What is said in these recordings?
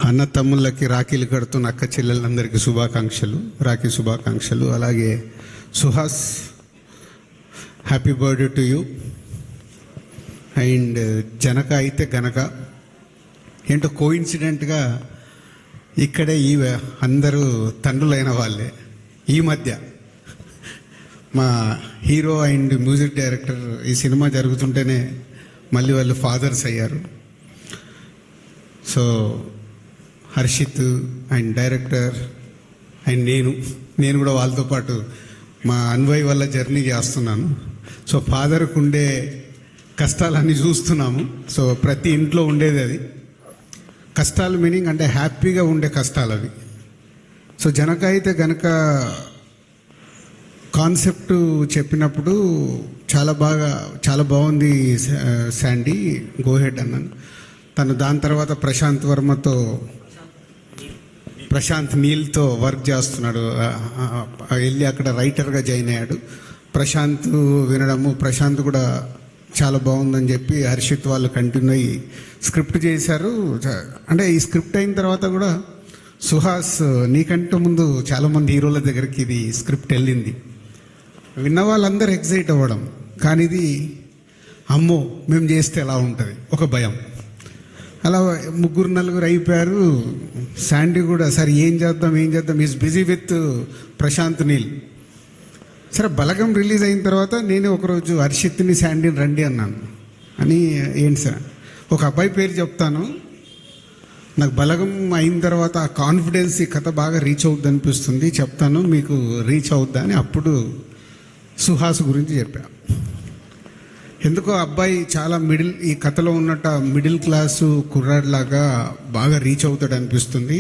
అన్న తమ్ముళ్ళకి రాఖీలు కడుతున్న అక్క చెల్లెళ్ళందరికీ శుభాకాంక్షలు, రాఖీ శుభాకాంక్షలు. అలాగే Suhas, happy birthday to you. And Janaka అయితే గనక ఏంటో కోఇన్సిడెంట్గా ఇక్కడే ఈ అందరూ తండ్రులైన వాళ్ళే. ఈ మధ్య మా హీరో అండ్ మ్యూజిక్ డైరెక్టర్ ఈ సినిమా జరుగుతుంటేనే మళ్ళీ వాళ్ళు ఫాదర్స్ అయ్యారు. So Harshit and director and నేను కూడా వాళ్ళతో పాటు మా అన్వయ్ వల్ల జర్నీ చేస్తున్నాను. సో ఫాదర్కు ఉండే కష్టాలన్నీ చూస్తున్నాము. సో ప్రతి ఇంట్లో ఉండేది అది. కష్టాలు మీనింగ్ అంటే హ్యాపీగా ఉండే కష్టాలు అవి. సో జనక అయితే గనక కాన్సెప్ట్ చెప్పినప్పుడు చాలా బాగుంది శాండీ, గో హెడ్ అన్నాను. తను దాని తర్వాత ప్రశాంత్ నీల్తో వర్క్ చేస్తున్నాడు. వెళ్ళి అక్కడ రైటర్గా జాయిన్ అయ్యాడు. ప్రశాంత్ వినడము, ప్రశాంత్ కూడా చాలా బాగుందని చెప్పి హర్షిత్ వాళ్ళు కంటిన్యూ అయ్యి స్క్రిప్ట్ చేశారు. అంటే ఈ స్క్రిప్ట్ అయిన తర్వాత కూడా సుహాస్ నీకంటే ముందు చాలామంది హీరోల దగ్గరికి ఇది స్క్రిప్ట్ వెళ్ళింది. విన్న వాళ్ళందరూ ఎగ్జైట్ అవ్వడం, కానీ ఇది అమ్మో మేము చేస్తే ఎలా ఉంటుంది ఒక భయం. అలా 3-4 అయిపోయారు. శాండీ కూడా సరే ఏం చేద్దాం is busy with Prashanth Neel. సరే బలగం రిలీజ్ అయిన తర్వాత నేనే ఒకరోజు హర్షిత్ని శాండీని రండి అన్నాను. అని ఏంటి సార్, ఒక అబ్బాయి పేరు చెప్తాను, నాకు బలగం అయిన తర్వాత ఆ కాన్ఫిడెన్స్ ఈ కథ బాగా రీచ్ అవుద్ది అనిపిస్తుంది, చెప్తాను మీకు రీచ్ అవుద్దా అని అప్పుడు సుహాస్ గురించి చెప్పా. ఎందుకో అబ్బాయి చాలా ఈ కథలో ఉన్నట్ట మిడిల్ క్లాసు కుర్రాడిలాగా బాగా రీచ్ అవుతాడు అనిపిస్తుంది.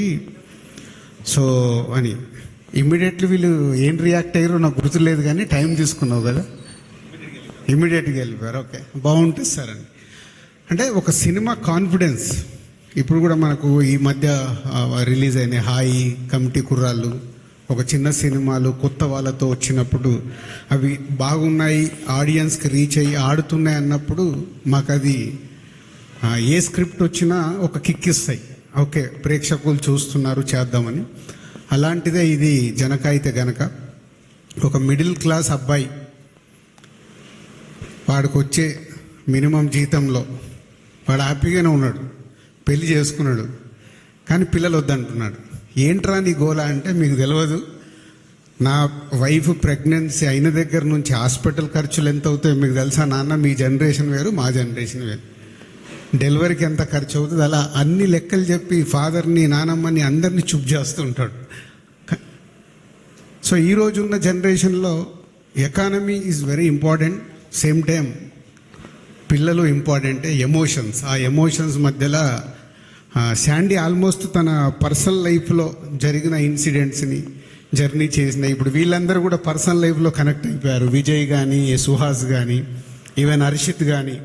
సో అని ఇమ్మీడియట్లీ వీళ్ళు ఏం రియాక్ట్ అయ్యారో నాకు గుర్తులేదు, కానీ టైం తీసుకున్నావు కదా, ఇమ్మీడియట్గా వెళ్ళిపోయారు. ఓకే బాగుంటుంది సార్ అని. అంటే ఒక సినిమా కాన్ఫిడెన్స్ ఇప్పుడు కూడా మనకు ఈ మధ్య రిలీజ్ అయిన హాయి, కమిటీ కుర్రాళ్ళు, ఒక చిన్న సినిమాలు కొత్త వాళ్ళతో వచ్చినప్పుడు అవి బాగున్నాయి, ఆడియన్స్కి రీచ్ అయ్యి ఆడుతున్నాయి అన్నప్పుడు మాకు అది ఏ స్క్రిప్ట్ వచ్చినా ఒక కిక్ ఇస్తాయి. ఓకే ప్రేక్షకులు చూస్తున్నారు చేద్దామని. అలాంటిదే ఇది జనక అయితే గనక. ఒక మిడిల్ క్లాస్ అబ్బాయి వాడికి వచ్చే మినిమం జీతంలో వాడు హ్యాపీగానే ఉన్నాడు, పెళ్లి చేసుకున్నాడు, కానీ పిల్లలు వద్దంటున్నాడు. ఏంట్రా నీ గోలా అంటే, మీకు తెలియదు నా వైఫ్ ప్రెగ్నెన్సీ అయిన దగ్గర నుంచి హాస్పిటల్ ఖర్చులు ఎంత అవుతాయో మీకు తెలుసా నాన్న, మీ జనరేషన్ వేరు మా జనరేషన్ వేరు, డెలివరీకి ఎంత ఖర్చు అవుతుంది, అలా అన్ని లెక్కలు చెప్పి ఫాదర్ని నానమ్మని అందరినీ చుప్ చేస్తూ ఉంటాడు. సో ఈరోజున్న జనరేషన్లో economy is very important, same time పిల్లలు ఇంపార్టెంటే, ఎమోషన్స్. ఆ ఎమోషన్స్ మధ్యలో శాండీ ఆల్మోస్ట్ తన పర్సనల్ లైఫ్లో జరిగిన ఇన్సిడెంట్స్ని జర్నీ చేసిన, ఇప్పుడు వీళ్ళందరూ కూడా పర్సనల్ లైఫ్లో కనెక్ట్ అయిపోయారు. విజయ్ కానీ, సుహాస్ కానీ, ఈవెన్ హర్షిత్ కానీ.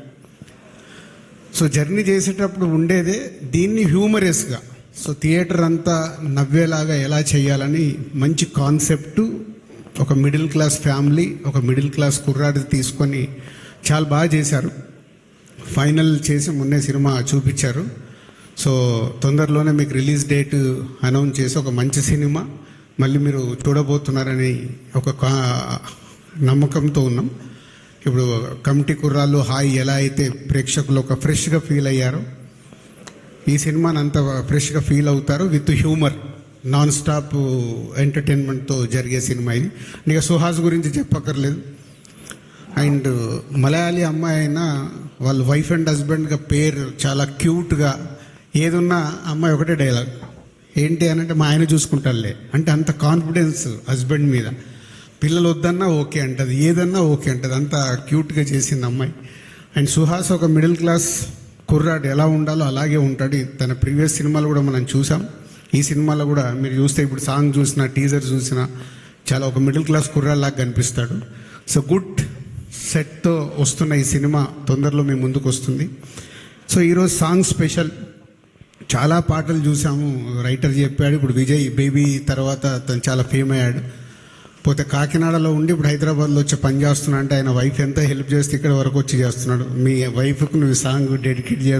సో జర్నీ చేసేటప్పుడు ఉండేదే దీన్ని హ్యూమరస్గా, సో థియేటర్ అంతా నవ్వేలాగా ఎలా చేయాలని మంచి కాన్సెప్టు, ఒక మిడిల్ క్లాస్ ఫ్యామిలీ, ఒక మిడిల్ క్లాస్ కుర్రాడి తీసుకొని చాలా బాగా చేశారు. ఫైనల్ చేసి మొన్నే సినిమా చూపించారు. సో తొందరలోనే మీకు రిలీజ్ డేట్ అనౌన్స్ చేసి ఒక మంచి సినిమా మళ్ళీ మీరు చూడబోతున్నారని ఒక నమ్మకంతో ఉన్నాం. ఇప్పుడు కమిటీ కుర్రాళ్ళు హాయి ఎలా అయితే ప్రేక్షకులు ఒక ఫ్రెష్గా ఫీల్ అయ్యారో, ఈ సినిమాని అంత ఫ్రెష్గా ఫీల్ అవుతారు విత్ హ్యూమర్, నాన్ స్టాప్ ఎంటర్టైన్మెంట్తో జరిగే సినిమా ఇది. ఇక సుహాస్ గురించి చెప్పక్కర్లేదు. అండ్ మలయాళీ అమ్మాయి అయినా వాళ్ళ వైఫ్ అండ్ హస్బెండ్గా పేరు చాలా క్యూట్గా, ఏదున్నా అమ్మాయి ఒకటే డైలాగ్ ఏంటి అని అంటే, మా ఆయన చూసుకుంటారులే అంటే, అంత కాన్ఫిడెన్స్ హస్బెండ్ మీద. పిల్లలు వద్దన్నా ఓకే అంటది, ఏదన్నా ఓకే అంటది, అంత క్యూట్గా చేసింది అమ్మాయి. అండ్ సుహాస్ ఒక మిడిల్ క్లాస్ కుర్రాడు ఎలా ఉండాలో అలాగే ఉంటాడు. తన ప్రీవియస్ సినిమాలు కూడా మనం చూసాం. ఈ సినిమాలో కూడా మీరు చూస్తే ఇప్పుడు సాంగ్ చూసినా, టీజర్ చూసినా చాలా ఒక మిడిల్ క్లాస్ కుర్రాడిలాగా కనిపిస్తాడు. సో గుడ్ సెట్తో వస్తున్న ఈ సినిమా తొందరలో మీ ముందుకు వస్తుంది. సో ఈరోజు సాంగ్ స్పెషల్, చాలా పాటలు చూసాము, రైటర్ చెప్పాడు. ఇప్పుడు విజయ్ బేబీ తర్వాత తను చాలా ఫేమ్ అయ్యాడు. పోతే కాకినాడలో ఉండి ఇప్పుడు హైదరాబాద్లో వచ్చి పని చేస్తున్నా అంటే ఆయన వైఫ్ ఎంత హెల్ప్ చేస్తే ఇక్కడ వరకు వచ్చి చేస్తున్నాడు. మీ వైఫ్కు నువ్వు సాంగ్ డెడికేట్ చేయడం